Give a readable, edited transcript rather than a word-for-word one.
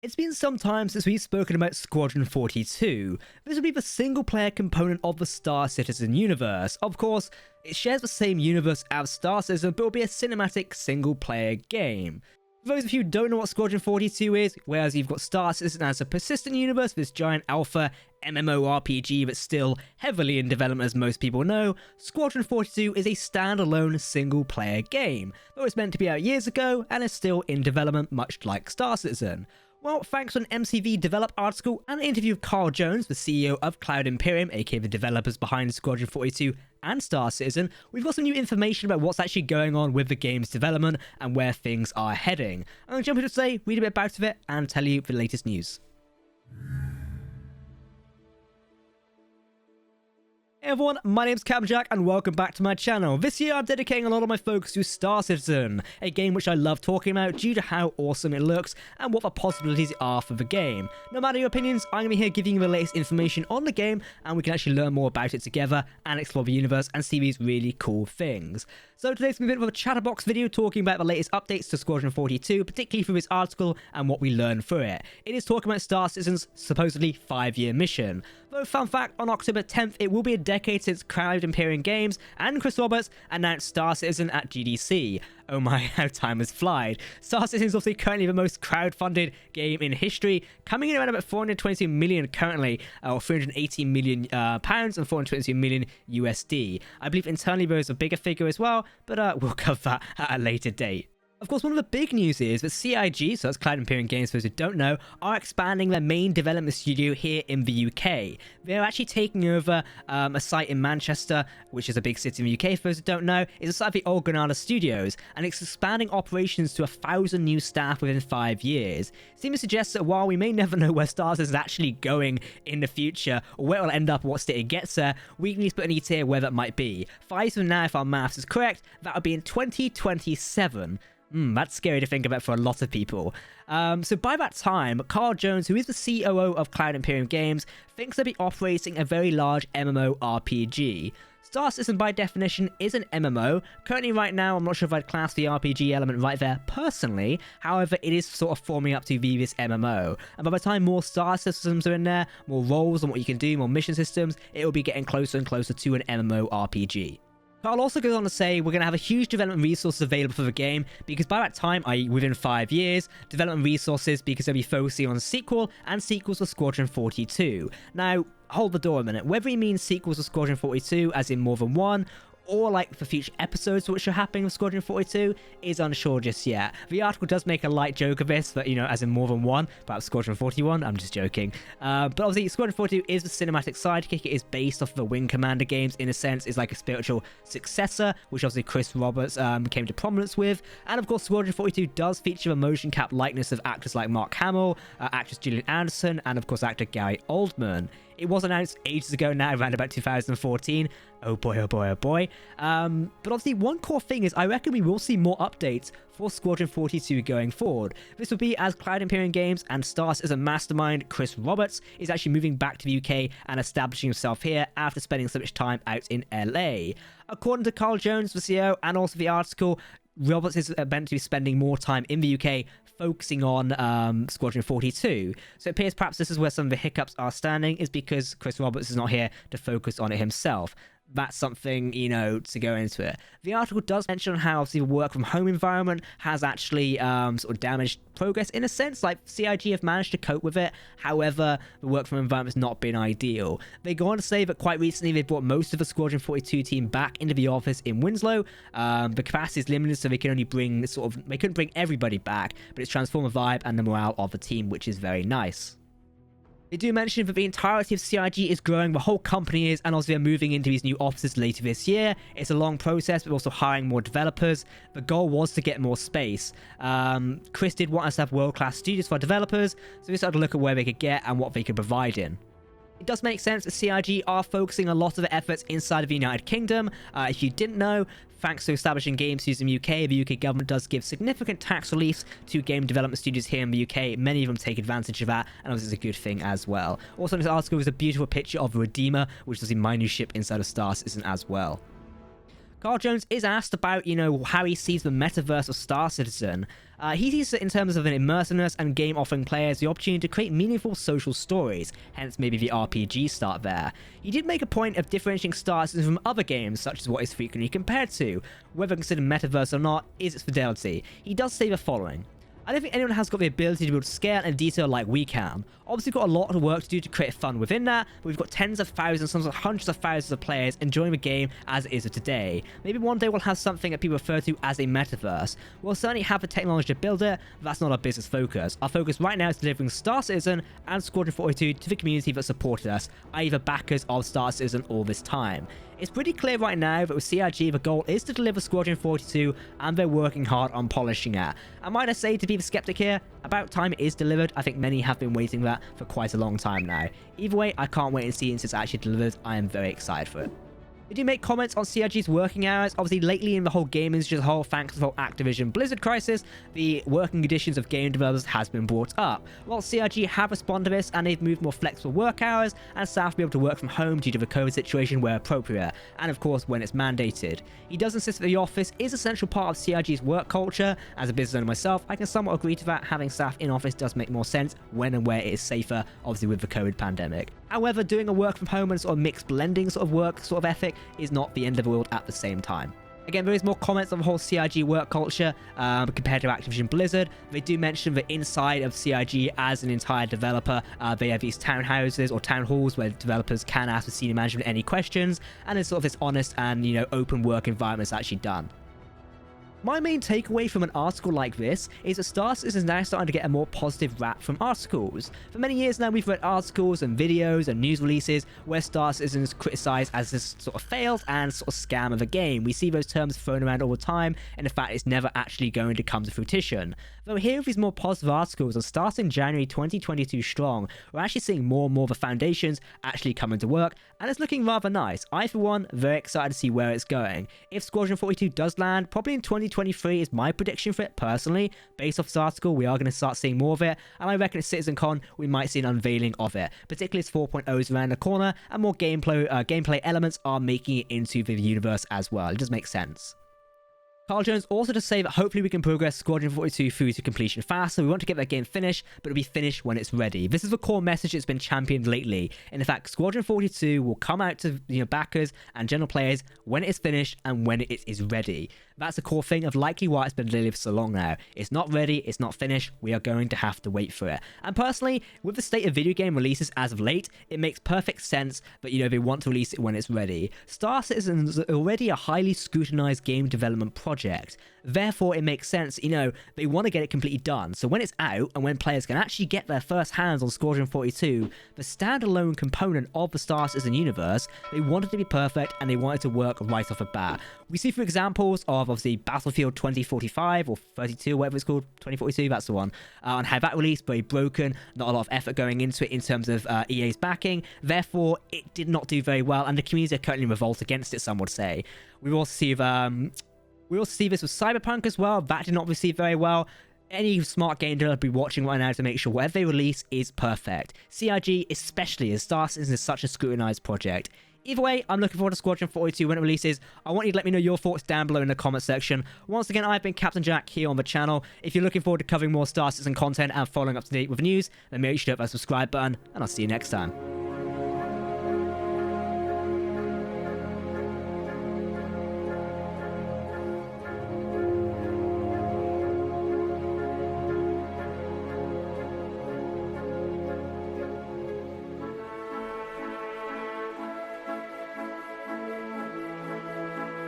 It's been some time since we've spoken about Squadron 42. This will be the single-player component of the Star Citizen universe. Of course, it shares the same universe as Star Citizen, but will be a cinematic single-player game. For those of you who don't know what Squadron 42 is, whereas you've got Star Citizen as a persistent universe, this giant alpha MMORPG that's still heavily in development as most people know, Squadron 42 is a standalone single-player game, though it's meant to be out years ago and is still in development much like Star Citizen. Well, thanks to an MCV Develop article and an interview with Carl Jones, the CEO of Cloud Imperium, aka the developers behind Squadron 42 and Star Citizen, we've got some new information about what's actually going on with the game's development and where things are heading. I'm going to jump into today, read a bit about it, and tell you the latest news. Hey everyone, my name's Captain Jack and welcome back to my channel. This year I'm dedicating a lot of my focus to Star Citizen, a game which I love talking about due to how awesome it looks and what the possibilities are for the game. No matter your opinions, I'm going to be here giving you the latest information on the game and we can actually learn more about it together and explore the universe and see these really cool things. So today's going to be a bit of a chatterbox video talking about the latest updates to Squadron 42, particularly through this article and what we learned through it. It is talking about Star Citizen's supposedly 5-year mission. Though, fun fact, on October 10th, it will be a decade since Cloud Imperium Games and Chris Roberts announced Star Citizen at GDC. Oh my, how time has flied. Star Citizen is also currently the most crowd-funded game in history, coming in around about 422 million currently, or 380 million pounds and 422 million USD. I believe internally there is a bigger figure as well, but we'll cover that at a later date. Of course, one of the big news is that CIG, so that's Cloud Imperium Games for those who don't know, are expanding their main development studio here in the UK. They're actually taking over a site in Manchester, which is a big city in the UK for those who don't know. It's a site of the old Granada Studios, and it's expanding operations to 1,000 new staff within 5 years. Seems to suggest that while we may never know where Star Citizen is actually going in the future, or where it will end up, or what state it gets there, we can at least put an ETA here where that might be. 5 years from now, if our maths is correct, that would be in 2027. That's scary to think about for a lot of people. So by that time, Carl Jones, who is the COO of Cloud Imperium Games, thinks they'll be operating a very large MMORPG. Star Citizen, by definition, is an MMO. Currently, right now, I'm not sure if I'd class the RPG element right there personally. However, it is sort of forming up to be this MMO. And by the time more Star Systems are in there, more roles and what you can do, more mission systems, it will be getting closer and closer to an MMORPG. Carl also goes on to say we're going to have a huge development resources available for the game because by that time, i.e. within 5 years, development resources because they'll be focusing on a sequel and sequels for Squadron 42. Now, hold the door a minute. Whether he means sequels to Squadron 42 as in more than one, or like for future episodes which are happening with Squadron 42 is unsure just yet. The article does make a light joke of this, that, you know, as in more than one, perhaps Squadron 41, I'm just joking. But obviously Squadron 42 is the cinematic sidekick. It is based off of the Wing Commander games, in a sense, is like a spiritual successor, which obviously Chris Roberts came to prominence with. And of course Squadron 42 does feature the motion cap likeness of actors like Mark Hamill, actress Gillian Anderson, and of course actor Gary Oldman. It was announced ages ago now, around about 2014. Oh boy, oh boy, oh boy. But obviously one core thing is I reckon we will see more updates for Squadron 42 going forward. This will be as Cloud Imperium Games and Stars as a mastermind, Chris Roberts, is actually moving back to the UK and establishing himself here after spending so much time out in LA. According to Carl Jones, the CEO, and also the article, Roberts is meant to be spending more time in the UK focusing on Squadron 42. So it appears perhaps this is where some of the hiccups are standing, is because Chris Roberts is not here to focus on it himself. That's something, you know, to go into it. The article does mention how obviously the work from home environment has actually sort of damaged progress in a sense. Like CIG have managed to cope with it. However, the work from home environment has not been ideal. They go on to say that quite recently they brought most of the Squadron 42 team back into the office in Winslow. The capacity is limited, so they can only bring they couldn't bring everybody back, but it's transformed the vibe and the morale of the team, which is very nice. They do mention that the entirety of CIG is growing, the whole company is, and also they're moving into these new offices later this year. It's a long process, but also hiring more developers. The goal was to get more space. Chris did want us to have world-class studios for developers, so we started to look at where they could get and what they could provide in. It does make sense that CIG are focusing a lot of their efforts inside of the United Kingdom. If you didn't know, thanks to establishing game studios in the UK government does give significant tax reliefs to game development studios here in the UK. Many of them take advantage of that, and obviously it's a good thing as well. Also in this article is a beautiful picture of the Redeemer, which is my new ship inside of Star Citizen as well. Carl Jones is asked about, you know, how he sees the metaverse of Star Citizen. He sees it in terms of an immersiveness and game offering players the opportunity to create meaningful social stories, hence maybe the RPG start there. He did make a point of differentiating Star Citizen from other games, such as what is frequently compared to. Whether considered metaverse or not is its fidelity. He does say the following: I don't think anyone has got the ability to build scale and detail like we can. Obviously, we've got a lot of work to do to create fun within that, but we've got tens of thousands, sometimes hundreds of thousands of players enjoying the game as it is of today. Maybe one day we'll have something that people refer to as a metaverse. We'll certainly have the technology to build it, but that's not our business focus. Our focus right now is delivering Star Citizen and Squadron 42 to the community that supported us, i.e. the backers of Star Citizen all this time. It's pretty clear right now that with CRG, the goal is to deliver Squadron 42, and they're working hard on polishing it. And might I say, to be the skeptic here, about time it is delivered. I think many have been waiting for that for quite a long time now. Either way, I can't wait and see it since it's actually delivered. I am very excited for it. They do make comments on CRG's working hours. Obviously, lately in the whole game industry as a whole, thanks to the whole Activision Blizzard crisis, the working conditions of game developers has been brought up. While CRG have responded to this, and they've moved more flexible work hours, and staff will be able to work from home due to the COVID situation where appropriate, and of course when it's mandated. He does insist that the office is a central part of CRG's work culture. As a business owner myself, I can somewhat agree to that. Having staff in office does make more sense when and where it is safer, obviously with the COVID pandemic. However, doing a work from home and sort of mixed blending sort of work sort of ethic is not the end of the world at the same time. Again, there is more comments on the whole CRG work culture compared to Activision Blizzard. They do mention that inside of CRG as an entire developer, they have these townhouses or town halls where developers can ask the senior management any questions, and it's sort of this honest and, open work environment that's actually done. My main takeaway from an article like this is that Star Citizen is now starting to get a more positive rap from articles. For many years now, we've read articles and videos and news releases where Star Citizen is criticized as this sort of failed and sort of scam of a game. We see those terms thrown around all the time, and in fact, it's never actually going to come to fruition. Though here with these more positive articles, and starting January 2022 strong, we're actually seeing more and more of the foundations actually coming to work, and it's looking rather nice. I, for one, very excited to see where it's going. If Squadron 42 does land, probably in 2023 is my prediction for it personally. Based off this article, we are going to start seeing more of it, and I reckon at CitizenCon we might see an unveiling of it, particularly as 4.0 is around the corner and more gameplay elements are making it into the universe as well. It does make sense. Carl Jones also to say that hopefully we can progress Squadron 42 through to completion faster. We want to get that game finished, but it'll be finished when it's ready. This is the core message that's been championed lately. And in fact, Squadron 42 will come out to backers and general players when it is finished and when it is ready. That's the core thing of likely why it's been delayed for so long now. It's not ready, it's not finished, we are going to have to wait for it. And personally, with the state of video game releases as of late, it makes perfect sense that, they want to release it when it's ready. Star Citizen is already a highly scrutinized game development project. Therefore, it makes sense, they want to get it completely done. So when it's out and when players can actually get their first hands on Squadron 42, the standalone component of the Star Citizen universe, they want it to be perfect and they want it to work right off the bat. We see, for examples of obviously Battlefield 2045 or 32, whatever it's called, 2042, that's the one, on how that released, very broken, not a lot of effort going into it in terms of EA's backing. Therefore, it did not do very well, and the community are currently in revolt against it, some would say. We also see this with Cyberpunk as well. That did not receive very well. Any smart game developer will be watching right now to make sure whatever they release is perfect. CRG, especially as Star Citizen is such a scrutinized project. Either way, I'm looking forward to Squadron 42 when it releases. I want you to let me know your thoughts down below in the comment section. Once again, I've been Captain Jack here on the channel. If you're looking forward to covering more Star Citizen content and following up to date with news, then make sure to hit that subscribe button, and I'll see you next time.